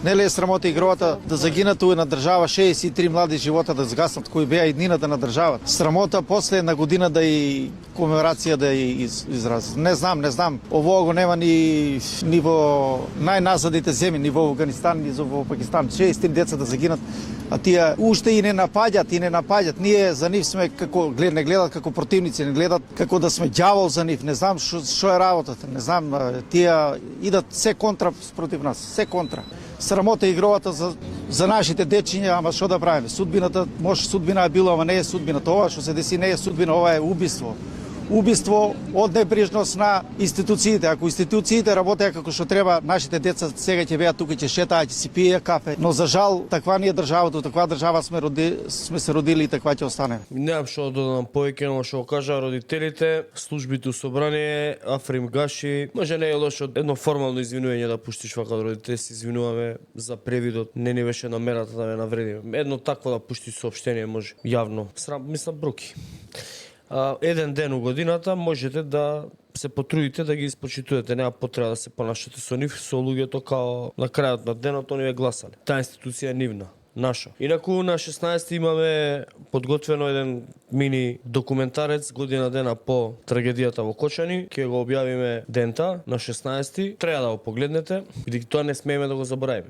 Нели е срамота игровата да загинат на држава 63 млади живота да згаснат кои беа иднината на државата. Срамота после една година да и комеморација да и изрази. Не знам. Ово го нема ни во најназадите земји, ни во Афганистан, ни во Пакистан. 63 деца да загинат, а тие уште и не напаѓат. Ние за нив сме како не гледат како противници, не гледат како да сме ѓавол за нив. Не знам што е работата. Не знам, тие идат се контра против нас, се контра. Срамота игровата за нашите дечиња, ама што да правиме? Судбината, може судбина е било, ама не е судбината. Ова што се деси не е судбина, ова е убиство. Убиство од небрижност на институциите. Ако институциите работеа како што треба, нашите деца сега ќе беа тука, ќе шетаат, ќе си пиеја кафе. Но за жал, таква ни е државата, таква држава сме се родили и таква ќе остане. Немам што да додам повеќе, но што кажа родителите, службите собрание, Африм Гаши. Може не е лошо едно формално извинување да пуштиш вака од родителите, се извинуваме за превидот, не ни беше намерата да ме навредиме. Едно такво да пуштиш соопштение може јавно. Мислам бруки. Еден ден у годината можете да се потрудите да ги испочитувате, нема потреба да се понашате со нив, со луѓето као на крајот на денот они ве гласале. Таа институција е нивна, наша. Инаку на 16 имаме подготвено еден мини документарец година дена по трагедијата во Кочани, ќе го објавиме дента на 16. Треба да го погледнете, бидејќи тоа не смееме да го заборавиме.